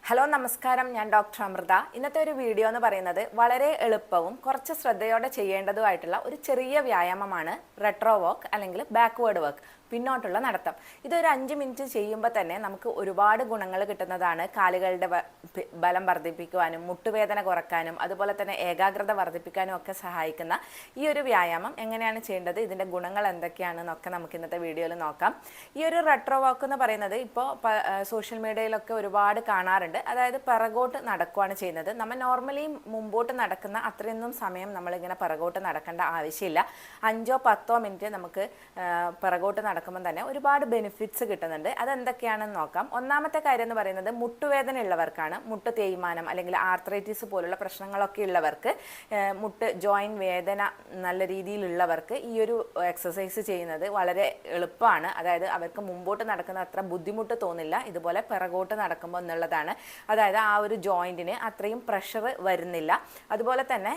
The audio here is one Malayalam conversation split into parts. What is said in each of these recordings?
ഹലോ നമസ്കാരം, ഞാൻ ഡോക്ടർ അമൃത. ഇന്നത്തെ ഒരു വീഡിയോ എന്ന് പറയുന്നത് വളരെ എളുപ്പവും കുറച്ച് ശ്രദ്ധയോടെ ചെയ്യേണ്ടതുമായിട്ടുള്ള ഒരു ചെറിയ വ്യായാമമാണ് റെട്രോ വോക്ക് അല്ലെങ്കിൽ ബാക്ക്വേർഡ് വർക്ക്, പിന്നോട്ടുള്ള നടത്തം. ഇതൊരു 5 മിനിറ്റ് ചെയ്യുമ്പോൾ തന്നെ നമുക്ക് ഒരുപാട് ഗുണങ്ങൾ കിട്ടുന്നതാണ്. കാലുകളുടെ ബലം വർദ്ധിപ്പിക്കുവാനും മുട്ടുവേദന കുറക്കാനും അതുപോലെ തന്നെ ഏകാഗ്രത വർദ്ധിപ്പിക്കാനും ഒക്കെ സഹായിക്കുന്ന ഈ ഒരു വ്യായാമം എങ്ങനെയാണ് ചെയ്യേണ്ടത്, ഇതിൻ്റെ ഗുണങ്ങൾ എന്തൊക്കെയാണെന്നൊക്കെ നമുക്ക് ഇന്നത്തെ വീഡിയോയിൽ നോക്കാം. ഈ ഒരു റെട്രോ വാക്ക് എന്ന് പറയുന്നത് ഇപ്പോൾ സോഷ്യൽ മീഡിയയിലൊക്കെ ഒരുപാട് കാണാറുണ്ട്. അതായത് പിറകോട്ട് നടക്കുകയാണ് ചെയ്യുന്നത്. നമ്മൾ നോർമലി മുമ്പോട്ട് നടക്കുന്ന അത്രയൊന്നും സമയം നമ്മളിങ്ങനെ പിറകോട്ട് നടക്കേണ്ട ആവശ്യമില്ല. 5-10 മിനിറ്റ് നമുക്ക് പിറകോട്ട് നടക്കുമ്പോൾ തന്നെ ഒരുപാട് ബെനിഫിറ്റ്സ് കിട്ടുന്നുണ്ട്. അതെന്തൊക്കെയാണെന്ന് നോക്കാം. ഒന്നാമത്തെ കാര്യം എന്ന് പറയുന്നത് മുട്ടുവേദന ഉള്ളവർക്കാണ്. മുട്ട് തേയ്മാനം അല്ലെങ്കിൽ ആർത്രൈറ്റിസ് പോലുള്ള പ്രശ്നങ്ങളൊക്കെ ഉള്ളവർക്ക്, മുട്ട് ജോയിൻറ്റ് വേദന നല്ല രീതിയിലുള്ളവർക്ക് ഈ ഒരു എക്സസൈസ് ചെയ്യുന്നത് വളരെ എളുപ്പമാണ്. അതായത് അവർക്ക് മുമ്പോട്ട് നടക്കുന്ന അത്ര ബുദ്ധിമുട്ട് തോന്നില്ല, ഇതുപോലെ പിറകോട്ട് നടക്കുമ്പോൾ എന്നുള്ളതാണ്. അതായത് ആ ഒരു ജോയിൻറ്റിന് അത്രയും പ്രഷർ വരുന്നില്ല. അതുപോലെ തന്നെ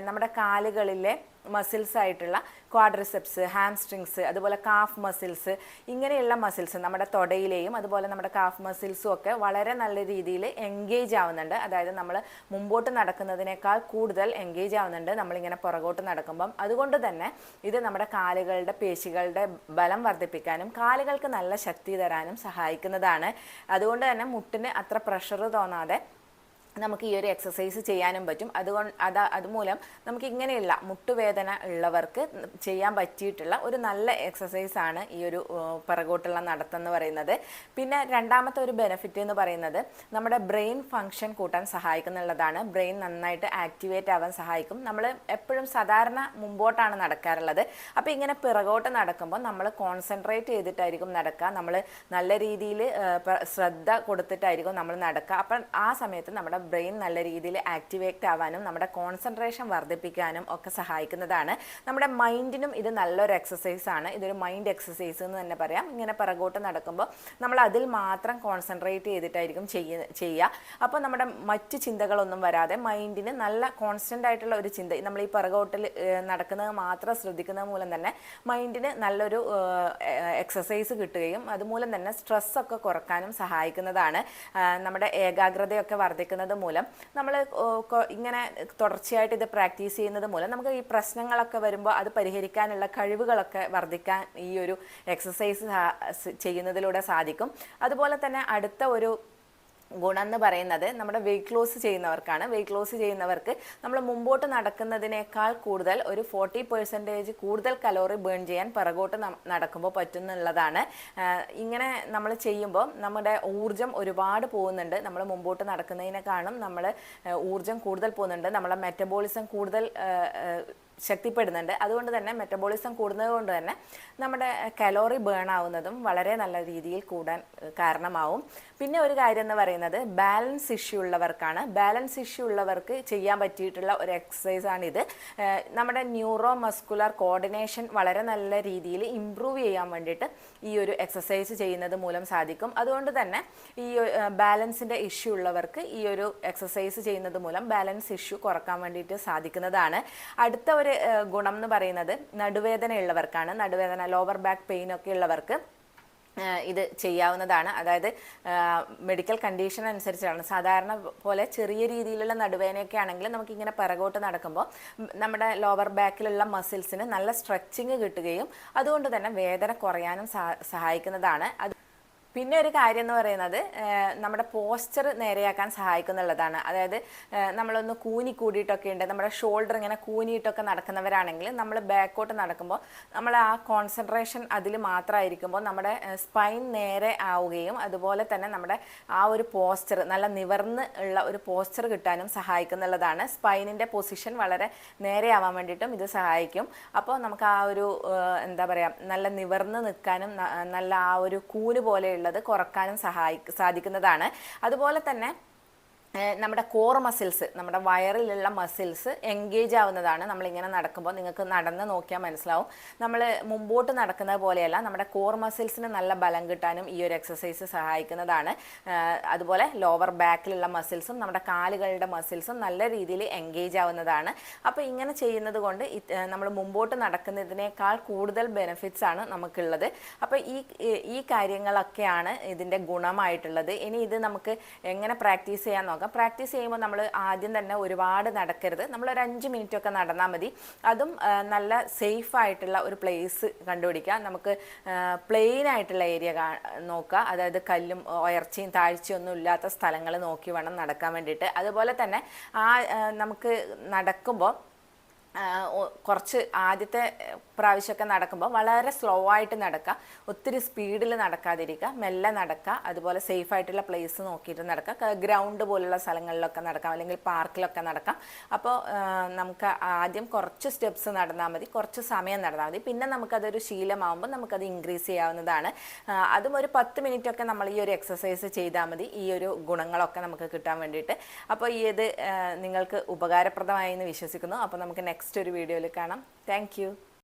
നമ്മുടെ കാലുകളിലെ മസിൽസ് ആയിട്ടുള്ള ക്വാഡ്രിസെപ്സ്, ഹാംസ്ട്രിങ്സ്, അതുപോലെ കാഫ് മസിൽസ്, ഇങ്ങനെയുള്ള മസിൽസ് നമ്മുടെ തൊടയിലെയും അതുപോലെ നമ്മുടെ കാഫ് മസിൽസും ഒക്കെ വളരെ നല്ല രീതിയിൽ എൻഗേജ് ആവുന്നുണ്ട്. അതായത് നമ്മൾ മുമ്പോട്ട് നടക്കുന്നതിനേക്കാൾ കൂടുതൽ എൻഗേജ് ആവുന്നുണ്ട് നമ്മളിങ്ങനെ പുറകോട്ട് നടക്കുമ്പം. അതുകൊണ്ട് തന്നെ ഇത് നമ്മുടെ കാലുകളുടെ പേശികളുടെ ബലം വർദ്ധിപ്പിക്കാനും കാലുകൾക്ക് നല്ല ശക്തി തരാനും സഹായിക്കുന്നതാണ്. അതുകൊണ്ട് തന്നെ മുട്ടിന് അത്ര പ്രഷർ തോന്നാതെ നമുക്ക് ഈ ഒരു എക്സസൈസ് ചെയ്യാനും പറ്റും. അതുമൂലം നമുക്ക് ഇങ്ങനെയുള്ള മുട്ടുവേദന ഉള്ളവർക്ക് ചെയ്യാൻ പറ്റിയിട്ടുള്ള ഒരു നല്ല എക്സസൈസാണ് ഈ ഒരു പിറകോട്ടുള്ള നടത്തം എന്ന് പറയുന്നത്. പിന്നെ രണ്ടാമത്തെ ഒരു ബെനിഫിറ്റ് എന്ന് പറയുന്നത് നമ്മുടെ ബ്രെയിൻ ഫങ്ഷൻ കൂട്ടാൻ സഹായിക്കുന്നുള്ളതാണ്. ബ്രെയിൻ നന്നായിട്ട് ആക്ടിവേറ്റ് ആവാൻ സഹായിക്കും. നമ്മൾ എപ്പോഴും സാധാരണ മുമ്പോട്ടാണ് നടക്കാറുള്ളത്. അപ്പോൾ ഇങ്ങനെ പിറകോട്ട് നടക്കുമ്പോൾ നമ്മൾ കോൺസെൻട്രേറ്റ് ചെയ്തിട്ടായിരിക്കും നടക്കുക. നമ്മൾ നല്ല രീതിയിൽ ശ്രദ്ധ കൊടുത്തിട്ടായിരിക്കും നമ്മൾ നടക്കുക. അപ്പം ആ സമയത്ത് നമ്മുടെ ബ്രെയിൻ നല്ല രീതിയിൽ ആക്ടിവേറ്റ് ആവാനും നമ്മുടെ കോൺസെൻട്രേഷൻ വർദ്ധിപ്പിക്കാനും ഒക്കെ സഹായിക്കുന്നതാണ്. നമ്മുടെ മൈൻഡിനും ഇത് നല്ലൊരു എക്സസൈസ് ആണ്. ഇതൊരു മൈൻഡ് എക്സസൈസ് എന്ന് തന്നെ പറയാം. ഇങ്ങനെ പിറകോട്ട് നടക്കുമ്പോൾ നമ്മൾ അതിൽ മാത്രം കോൺസെൻട്രേറ്റ് ചെയ്തിട്ടായിരിക്കും ചെയ്യുക. അപ്പോൾ നമ്മുടെ മറ്റ് ചിന്തകളൊന്നും വരാതെ മൈൻഡിന് നല്ല കോൺസ്റ്റൻ്റ് ആയിട്ടുള്ള ഒരു ചിന്ത, നമ്മൾ ഈ പിറകോട്ടിൽ നടക്കുന്നത് മാത്രം ശ്രദ്ധിക്കുന്നത് മൂലം തന്നെ മൈൻഡിന് നല്ലൊരു എക്സസൈസ് കിട്ടുകയും അതുമൂലം തന്നെ സ്ട്രെസ്സൊക്കെ കുറക്കാനും സഹായിക്കുന്നതാണ്. നമ്മുടെ ഏകാഗ്രതയൊക്കെ വർദ്ധിക്കുന്നത് മൂലം നമ്മൾ ഇങ്ങനെ തുടർച്ചയായിട്ട് ഇത് പ്രാക്ടീസ് ചെയ്യുന്നത് മൂലം നമുക്ക് ഈ പ്രശ്നങ്ങളൊക്കെ വരുമ്പോൾ അത് പരിഹരിക്കാനുള്ള കഴിവുകളൊക്കെ വർദ്ധിക്കാൻ ഈ ഒരു എക്സസൈസ് ചെയ്യുന്നതിലൂടെ സാധിക്കും. അതുപോലെ തന്നെ അടുത്ത ഒരു ഗുണം എന്ന് പറയുന്നത് നമ്മുടെ വെയിറ്റ് ലോസ് ചെയ്യുന്നവർക്കാണ്. വെയിറ്റ് ലോസ് ചെയ്യുന്നവർക്ക് നമ്മൾ മുമ്പോട്ട് നടക്കുന്നതിനേക്കാൾ കൂടുതൽ ഒരു 40% കൂടുതൽ കലോറി ബേൺ ചെയ്യാൻ പിറകോട്ട് നടക്കുമ്പോൾ പറ്റുന്നുള്ളതാണ്. ഇങ്ങനെ നമ്മൾ ചെയ്യുമ്പോൾ നമ്മുടെ ഊർജ്ജം ഒരുപാട് പോകുന്നുണ്ട്. നമ്മൾ മുമ്പോട്ട് നടക്കുന്നതിനേക്കാളും നമ്മൾ ഊർജ്ജം കൂടുതൽ പോകുന്നുണ്ട്. നമ്മളെ മെറ്റബോളിസം കൂടുതൽ ശക്തിപ്പെടുന്നുണ്ട്. അതുകൊണ്ട് തന്നെ മെറ്റബോളിസം കൂടുന്നത് കൊണ്ട് തന്നെ നമ്മുടെ കലോറി ബേൺ ആവുന്നതും വളരെ നല്ല രീതിയിൽ കൂടാൻ കാരണമാവും. പിന്നെ ഒരു കാര്യം എന്ന് പറയുന്നത് ബാലൻസ് ഇഷ്യൂ ഉള്ളവർക്കാണ്. ബാലൻസ് ഇഷ്യൂ ഉള്ളവർക്ക് ചെയ്യാൻ പറ്റിയിട്ടുള്ള ഒരു എക്സസൈസാണിത്. നമ്മുടെ ന്യൂറോ മസ്കുലർ കോർഡിനേഷൻ വളരെ നല്ല രീതിയിൽ ഇമ്പ്രൂവ് ചെയ്യാൻ വേണ്ടിയിട്ട് ഈ ഒരു എക്സസൈസ് ചെയ്യുന്നത് മൂലം സാധിക്കും. അതുകൊണ്ട് തന്നെ ഈ ബാലൻസിൻ്റെ ഇഷ്യൂ ഉള്ളവർക്ക് ഈ ഒരു എക്സസൈസ് ചെയ്യുന്നത് മൂലം ബാലൻസ് ഇഷ്യൂ കുറക്കാൻ വേണ്ടിയിട്ട് സാധിക്കുന്നതാണ്. അടുത്ത ഒരു ഗുണം എന്ന് പറയുന്നത് നടുവേദന ഉള്ളവർക്കാണ്. നടുവേദന, ലോവർ ബാക്ക് പെയിൻ ഒക്കെ ഉള്ളവർക്ക് ഇത് ചെയ്യാവുന്നതാണ്. അതായത് മെഡിക്കൽ കണ്ടീഷൻ അനുസരിച്ചാണ്. സാധാരണ പോലെ ചെറിയ രീതിയിലുള്ള നടുവേദനയൊക്കെ ആണെങ്കിൽ നമുക്കിങ്ങനെ പിറകോട്ട് നടക്കുമ്പോൾ നമ്മുടെ ലോവർ ബാക്കിലുള്ള മസിൽസിന് നല്ല സ്ട്രെച്ചിങ് കിട്ടുകയും അതുകൊണ്ട് തന്നെ വേദന കുറയാനും സഹായിക്കുന്നതാണ്. പിന്നെ ഒരു കാര്യം എന്ന് പറയുന്നത് നമ്മുടെ പോസ്ചർ നേരെയാക്കാൻ സഹായിക്കുന്നുള്ളതാണ്. അതായത് നമ്മളൊന്ന് കൂനി കൂടിയിട്ടൊക്കെ ഉണ്ട്, നമ്മുടെ ഷോൾഡർ ഇങ്ങനെ കൂനിയിട്ടൊക്കെ നടക്കുന്നവരാണെങ്കിൽ നമ്മൾ ബാക്കോട്ട് നടക്കുമ്പോൾ നമ്മൾ ആ കോൺസെൻട്രേഷൻ അതിൽ മാത്രമായിരിക്കുമ്പോൾ നമ്മുടെ സ്പൈൻ നേരെ ആവുകയും അതുപോലെ തന്നെ നമ്മുടെ ആ ഒരു പോസ്ചർ നല്ല നിവർന്ന് ഉള്ള ഒരു പോസ്ചർ കിട്ടാനും സഹായിക്കുന്നുള്ളതാണ്. സ്പൈനിൻ്റെ പൊസിഷൻ വളരെ നേരെ ആവാൻ വേണ്ടിയിട്ടും ഇത് സഹായിക്കും. അപ്പോൾ നമുക്ക് ആ ഒരു എന്താ പറയുക, നല്ല നിവർന്ന് നിൽക്കാനും നല്ല ആ ഒരു കൂന് പോലെയുള്ള കുറക്കാനും സാധിക്കുന്നതാണ്. അതുപോലെ തന്നെ നമ്മുടെ കോർ മസിൽസ്, നമ്മുടെ വയറിലുള്ള മസിൽസ് എൻഗേജ് ആവുന്നതാണ് നമ്മളിങ്ങനെ നടക്കുമ്പോൾ. നിങ്ങൾക്ക് നടന്ന് നോക്കിയാൽ മനസ്സിലാവും. നമ്മൾ മുമ്പോട്ട് നടക്കുന്നത് പോലെയല്ല, നമ്മുടെ കോർ മസിൽസിന് നല്ല ബലം കിട്ടാനും ഈ ഒരു എക്സസൈസ് സഹായിക്കുന്നതാണ്. അതുപോലെ ലോവർ ബാക്കിലുള്ള മസിൽസും നമ്മുടെ കാലുകളുടെ മസിൽസും നല്ല രീതിയിൽ എൻഗേജ് ആവുന്നതാണ്. അപ്പോൾ ഇങ്ങനെ ചെയ്യുന്നത് കൊണ്ട് നമ്മൾ മുമ്പോട്ട് നടക്കുന്നതിനേക്കാൾ കൂടുതൽ ബെനിഫിറ്റ്സ് ആണ് നമുക്കുള്ളത്. അപ്പോൾ ഈ കാര്യങ്ങളൊക്കെയാണ് ഇതിൻ്റെ ഗുണമായിട്ടുള്ളത്. ഇനി ഇത് നമുക്ക് എങ്ങനെ പ്രാക്ടീസ് ചെയ്യാൻ നോക്കാം. പ്രാക്ടീസ് ചെയ്യുമ്പോൾ നമ്മൾ ആദ്യം തന്നെ ഒരുപാട് നടക്കരുത്. നമ്മളൊരു 5 മിനിറ്റൊക്കെ നടന്നാൽ മതി. അതും നല്ല സേഫ് ആയിട്ടുള്ള ഒരു പ്ലേസ് കണ്ടുപിടിക്കുക. നമുക്ക് പ്ലെയിൻ ആയിട്ടുള്ള ഏരിയ നോക്കുക. അതായത് കല്ലും ഉയർച്ചയും താഴ്ചയും ഒന്നും ഇല്ലാത്ത സ്ഥലങ്ങൾ നോക്കി വേണം നടക്കാൻ വേണ്ടിയിട്ട്. അതുപോലെ തന്നെ നമുക്ക് നടക്കുമ്പോൾ കുറച്ച് ആദ്യത്തെ പ്രാവശ്യമൊക്കെ നടക്കുമ്പോൾ വളരെ സ്ലോ ആയിട്ട് നടക്കുക, ഒത്തിരി സ്പീഡിൽ നടക്കാതിരിക്കുക, മെല്ലെ നടക്കുക. അതുപോലെ സേഫ് ആയിട്ടുള്ള പ്ലേസ് നോക്കിയിട്ട് നടക്കുക. ഗ്രൗണ്ട് പോലുള്ള സ്ഥലങ്ങളിലൊക്കെ നടക്കാം, അല്ലെങ്കിൽ പാർക്കിലൊക്കെ നടക്കാം. അപ്പോൾ നമുക്ക് ആദ്യം കുറച്ച് സ്റ്റെപ്സ് നടന്നാൽ മതി, കുറച്ച് സമയം നടന്നാൽ മതി. പിന്നെ നമുക്കതൊരു ശീലമാകുമ്പോൾ നമുക്കത് ഇൻക്രീസ് ചെയ്യാവുന്നതാണ്. അതും ഒരു 10 മിനിറ്റൊക്കെ നമ്മൾ ഈ ഒരു എക്സസൈസ് ചെയ്താൽ മതി, ഈ ഒരു ഗുണങ്ങളൊക്കെ നമുക്ക് കിട്ടാൻ വേണ്ടിയിട്ട്. അപ്പോൾ ഇത് നിങ്ങൾക്ക് ഉപകാരപ്രദമായി എന്ന് വിശ്വസിക്കുന്നു. അപ്പോൾ നമുക്ക് നെക്സ്റ്റ് ഒരു വീഡിയോയിൽ കാണാം. താങ്ക്